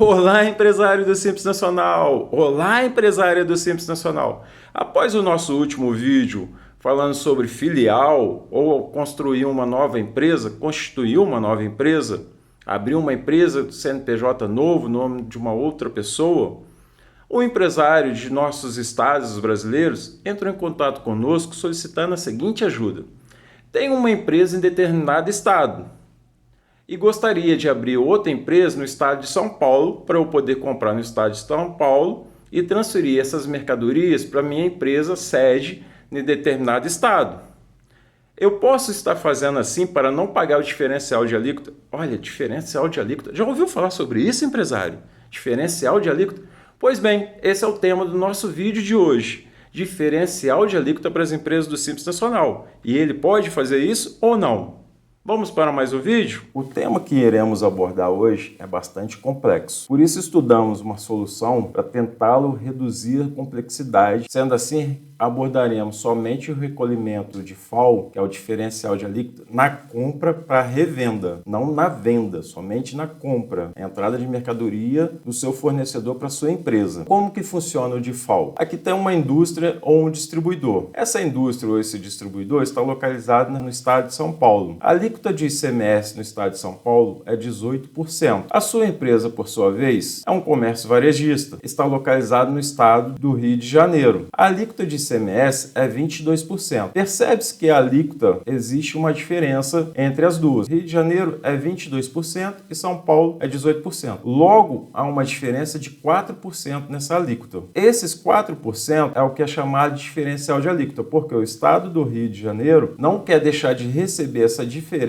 Olá, empresário do Simples Nacional! Olá, empresária do Simples Nacional! Após o nosso último vídeo falando sobre filial ou construir uma nova empresa, constituir uma nova empresa, abrir uma empresa do CNPJ novo, nome de uma outra pessoa, o empresário de nossos estados brasileiros entrou em contato conosco solicitando a seguinte ajuda. Tem uma empresa em determinado estado e gostaria de abrir outra empresa no estado de São Paulo para eu poder comprar no estado de São Paulo e transferir essas mercadorias para minha empresa sede em determinado estado. Eu posso estar fazendo assim para não pagar o diferencial de alíquota? Olha, diferencial de alíquota. Já ouviu falar sobre isso, empresário? Diferencial de alíquota? Pois bem, esse é o tema do nosso vídeo de hoje. Diferencial de alíquota para as empresas do Simples Nacional. E ele pode fazer isso ou não? Vamos para mais um vídeo? O tema que iremos abordar hoje é bastante complexo. Por isso estudamos uma solução para tentá-lo reduzir a complexidade. Sendo assim, abordaremos somente o recolhimento de FAO, que é o diferencial de alíquota, na compra para revenda, não na venda, somente na compra, a entrada de mercadoria do seu fornecedor para sua empresa. Como que funciona o DIFAL? Aqui tem uma indústria ou um distribuidor. Essa indústria ou esse distribuidor está localizado no estado de São Paulo. A alíquota de ICMS no estado de São Paulo é 18%. A sua empresa, por sua vez, é um comércio varejista, está localizado no estado do Rio de Janeiro. A alíquota de ICMS é 22%. Percebe-se que a alíquota existe uma diferença entre as duas. Rio de Janeiro é 22% e São Paulo é 18%. Logo, há uma diferença de 4% nessa alíquota. Esses 4% é o que é chamado de diferencial de alíquota, porque o estado do Rio de Janeiro não quer deixar de receber essa diferença.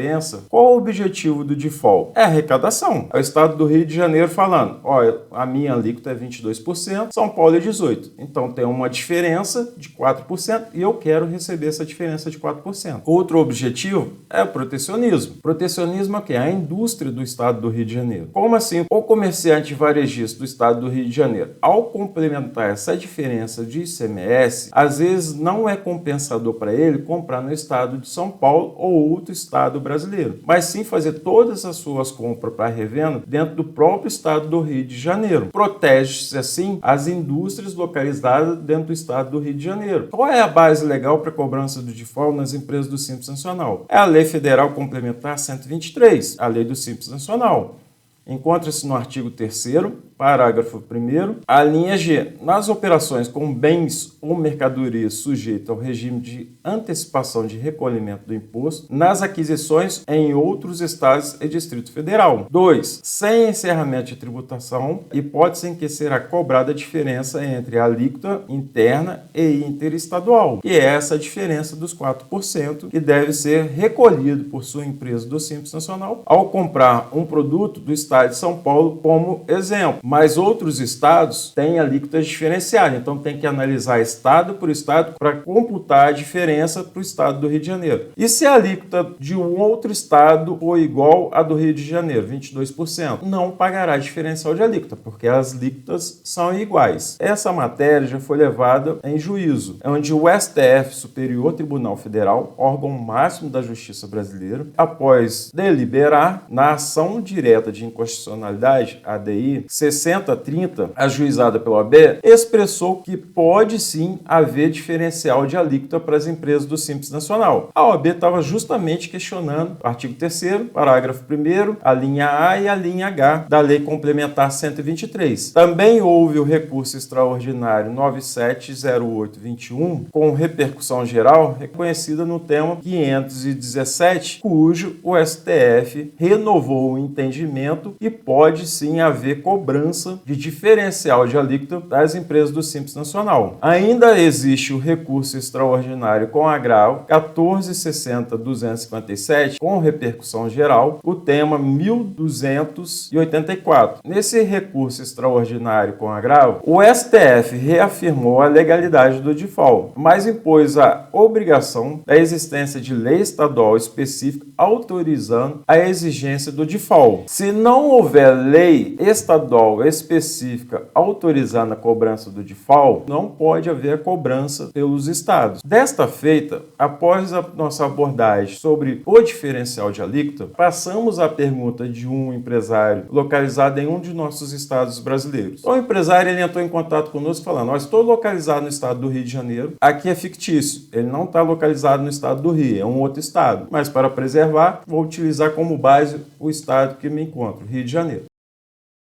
Qual o objetivo do DIFAL? É a arrecadação. É o estado do Rio de Janeiro falando, olha, a minha alíquota é 22%, São Paulo é 18%. Então tem uma diferença de 4% e eu quero receber essa diferença de 4%. Outro objetivo é o protecionismo. Protecionismo é o quê? A indústria do estado do Rio de Janeiro. Como assim? O comerciante varejista do estado do Rio de Janeiro, ao complementar essa diferença de ICMS, às vezes não é compensador para ele comprar no estado de São Paulo ou outro estado brasileiro, mas sim fazer todas as suas compras para revenda dentro do próprio estado do Rio de Janeiro. Protege-se assim as indústrias localizadas dentro do estado do Rio de Janeiro. Qual é a base legal para a cobrança do DIFAL nas empresas do Simples Nacional? É a Lei Federal Complementar 123, a Lei do Simples Nacional. Encontra-se no artigo 3º, parágrafo 1º, a linha G. Nas operações com bens ou mercadorias sujeitas ao regime de antecipação de recolhimento do imposto, nas aquisições em outros estados e Distrito Federal. 2. Sem encerramento de tributação, hipótese em que será cobrada a diferença entre a alíquota interna e interestadual, que é essa diferença dos 4% que deve ser recolhido por sua empresa do Simples Nacional ao comprar um produto do estado de São Paulo como exemplo. Mas outros estados têm alíquotas diferenciadas, então tem que analisar estado por estado para computar a diferença para o estado do Rio de Janeiro. E se a alíquota de um outro estado for igual à do Rio de Janeiro, 22%, não pagará diferencial de alíquota, porque as alíquotas são iguais. Essa matéria já foi levada em juízo, onde o STF, Superior Tribunal Federal, órgão máximo da Justiça brasileira, após deliberar na ação direta de inconstitucionalidade, ADI 6030, ajuizada pela OAB, expressou que pode sim haver diferencial de alíquota para as empresas do Simples Nacional. A OAB estava justamente questionando o artigo 3º, parágrafo 1º, a linha A e a linha H da Lei Complementar 123. Também houve o recurso extraordinário 970821, com repercussão geral, reconhecida no tema 517, cujo o STF renovou o entendimento e pode sim haver cobrança de diferencial de alíquota das empresas do Simples Nacional. Ainda existe o recurso extraordinário com agravo 1460.257, com repercussão geral, o tema 1284. Nesse recurso extraordinário com agravo, o STF reafirmou a legalidade do DIFAL, mas impôs a obrigação da existência de lei estadual específica autorizando a exigência do DIFAL. Se não não houver lei estadual específica autorizando a cobrança do DIFAL, não pode haver a cobrança pelos estados. Desta feita, após a nossa abordagem sobre o diferencial de alíquota, passamos à pergunta de um empresário localizado em um de nossos estados brasileiros. Então, o empresário ele entrou em contato conosco falando: "Nós estou localizado no estado do Rio de Janeiro, aqui é fictício, ele não está localizado no estado do Rio, é um outro estado, mas para preservar, vou utilizar como base o estado que me encontro, Rio de Janeiro.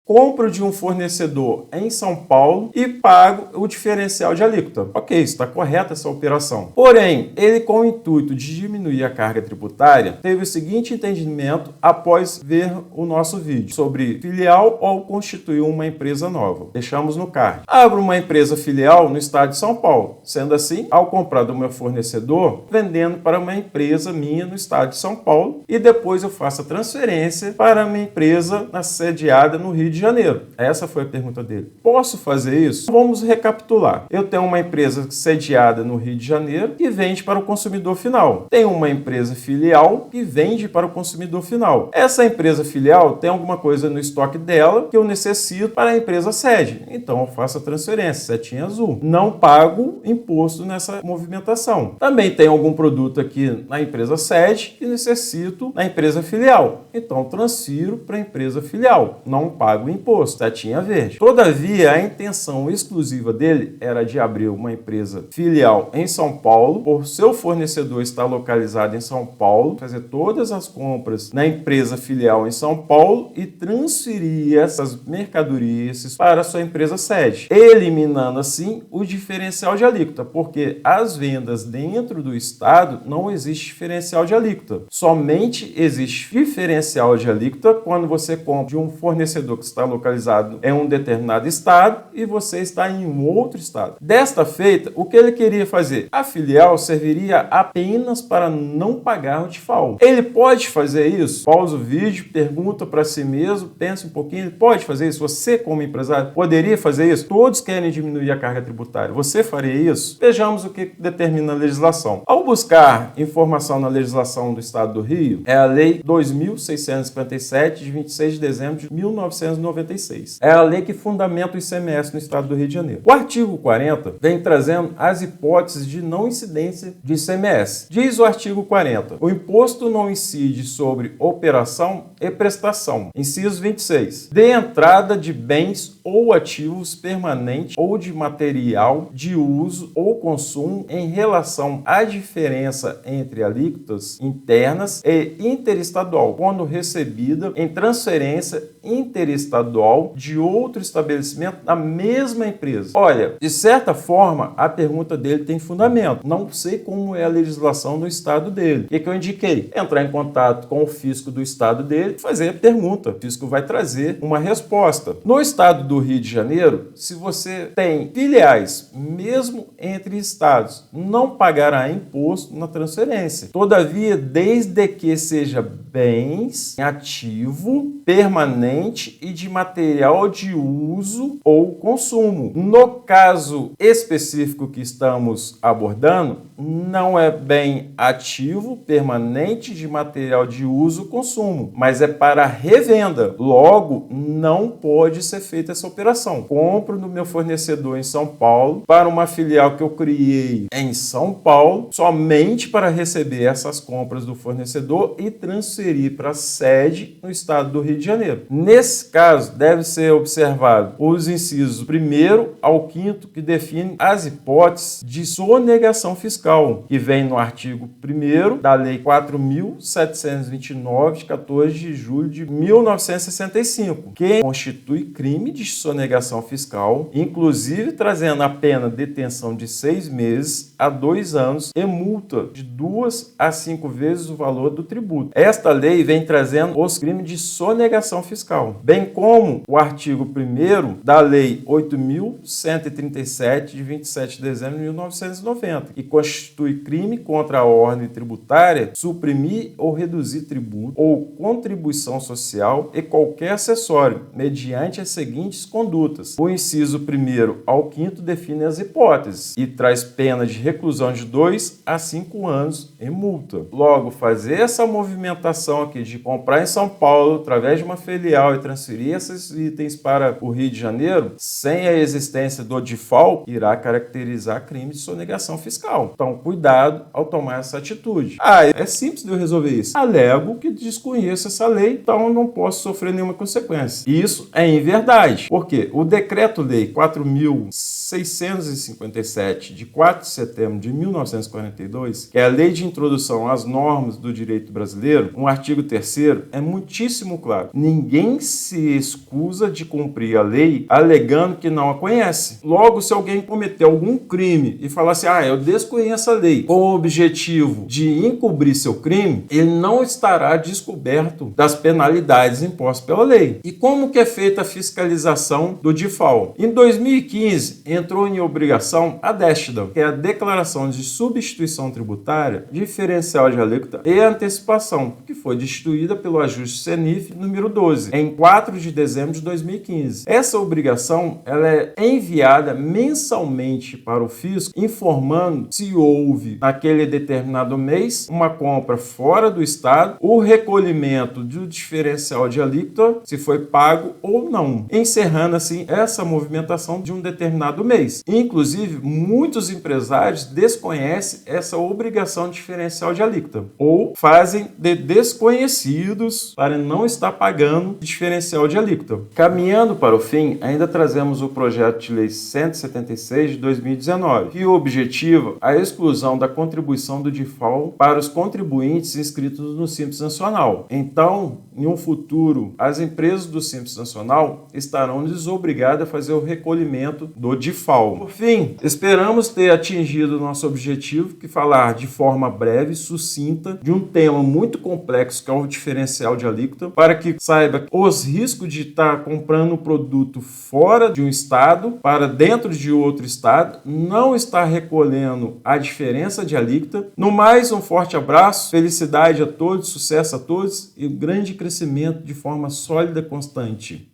Compro de um fornecedor em São Paulo e pago o diferencial de alíquota. Ok, está correta essa operação. Porém, ele, com o intuito de diminuir a carga tributária, teve o seguinte entendimento após ver o nosso vídeo sobre filial ou constituir uma empresa nova. Deixamos no card. Abro uma empresa filial no estado de São Paulo. Sendo assim, ao comprar do meu fornecedor, vendendo para uma empresa minha no estado de São Paulo e depois eu faço a transferência para a minha empresa sediada no Rio de Janeiro. Essa foi a pergunta dele. Posso fazer isso? Vamos recapitular. Eu tenho uma empresa sediada no Rio de Janeiro que vende para o consumidor final. Tenho uma empresa filial que vende para o consumidor final. Essa empresa filial tem alguma coisa no estoque dela que eu necessito para a empresa sede. Então eu faço a transferência, setinha azul. Não pago imposto nessa movimentação. Também tem algum produto aqui na empresa sede que necessito na empresa filial. Então transfiro para a empresa filial. Não pago imposto, setinha verde. Todavia, a intenção exclusiva dele era de abrir uma empresa filial em São Paulo, por seu fornecedor estar localizado em São Paulo, fazer todas as compras na empresa filial em São Paulo e transferir essas mercadorias para a sua empresa sede, eliminando assim o diferencial de alíquota, porque as vendas dentro do estado não existe diferencial de alíquota. Somente existe diferencial de alíquota quando você compra de um fornecedor que está localizado em um determinado estado e você está em um outro estado. Desta feita, o que ele queria fazer? A filial serviria apenas para não pagar o DIFAL. Ele pode fazer isso? Pausa o vídeo, pergunta para si mesmo, pensa um pouquinho, ele pode fazer isso? Você, como empresário, poderia fazer isso? Todos querem diminuir a carga tributária. Você faria isso? Vejamos o que determina a legislação. Ao buscar informação na legislação do estado do Rio, é a Lei 2.657, de 26 de dezembro de 1996. É a lei que fundamenta o ICMS no estado do Rio de Janeiro. O artigo 40 vem trazendo as hipóteses de não incidência de ICMS. Diz o artigo 40: o imposto não incide sobre operação e prestação. Inciso 26. De entrada de bens ou ativos permanentes ou de material de uso ou consumo em relação à diferença entre alíquotas internas e interestadual, quando recebida em transferência interestadual de outro estabelecimento da mesma empresa. Olha, de certa forma, a pergunta dele tem fundamento. Não sei como é a legislação no estado dele. O que eu indiquei? Entrar em contato com o fisco do estado dele e fazer a pergunta. O fisco vai trazer uma resposta. No estado do Rio de Janeiro, se você tem filiais, mesmo entre estados, não pagará imposto na transferência. Todavia, desde que seja bens, ativo, permanente e de material de uso ou consumo. No caso específico que estamos abordando, não é bem ativo, permanente, de material de uso ou consumo, mas é para revenda. Logo, não pode ser feita essa operação. Compro no meu fornecedor em São Paulo para uma filial que eu criei em São Paulo, somente para receber essas compras do fornecedor e transferir para a sede no estado do Rio de Janeiro. Nesse caso, deve ser observado os incisos 1º ao 5º, que definem as hipóteses de sonegação fiscal, que vem no artigo 1º da Lei 4.729, de 14 de julho de 1965, que constitui crime de sonegação fiscal, inclusive trazendo a pena de detenção de 6 meses a 2 anos e multa de 2 a 5 vezes o valor do tributo. Esta lei vem trazendo os crimes de sonegação fiscal, bem como o artigo 1º da Lei 8.137, de 27 de dezembro de 1990, que constitui crime contra a ordem tributária suprimir ou reduzir tributo ou contribuição social e qualquer acessório, mediante as seguintes condutas. O inciso 1º ao 5º define as hipóteses e traz pena de reclusão de 2 a 5 anos e multa. Logo, fazer essa movimentação aqui de comprar em São Paulo através de uma filial filial e transferir esses itens para o Rio de Janeiro, sem a existência do default, irá caracterizar crime de sonegação fiscal. Então, cuidado ao tomar essa atitude. É simples de eu resolver isso. Alego que desconheço essa lei, então não posso sofrer nenhuma consequência. Isso é inverdade. Por quê? O Decreto-Lei 4.657, de 4 de setembro de 1942, que é a Lei de Introdução às Normas do Direito Brasileiro, um artigo 3º, é muitíssimo claro. Ninguém se excusa de cumprir a lei alegando que não a conhece. Logo, se alguém cometer algum crime e falar assim, eu desconheço a lei, com o objetivo de encobrir seu crime, ele não estará descoberto das penalidades impostas pela lei. E como que é feita a fiscalização do default? Em 2015, entrou em obrigação a DESTDA, que é a Declaração de Substituição Tributária, Diferencial de Alíquota e Antecipação, que foi destituída pelo ajuste CENIF número 12, em 4 de dezembro de 2015. Essa obrigação ela é enviada mensalmente para o fisco, informando se houve, naquele determinado mês, uma compra fora do estado, o recolhimento do diferencial de alíquota, se foi pago ou não, encerrando assim essa movimentação de um determinado mês. Inclusive, muitos empresários desconhecem essa obrigação diferencial de alíquota ou fazem de desconhecidos para não estar pagando diferencial de alíquota. Caminhando para o fim, ainda trazemos o projeto de lei 176 de 2019, que objetiva a exclusão da contribuição do default para os contribuintes inscritos no Simples Nacional. Então, em um futuro, as empresas do Simples Nacional estarão desobrigadas a fazer o recolhimento do default. Por fim, esperamos ter atingido o nosso objetivo, que falar de forma breve e sucinta de um tema muito complexo, que é o diferencial de alíquota, para que saiba os riscos de estar comprando um produto fora de um estado para dentro de outro estado, não estar recolhendo a diferença de alíquota. No mais, um forte abraço, felicidade a todos, sucesso a todos e um grande crescimento de forma sólida e constante.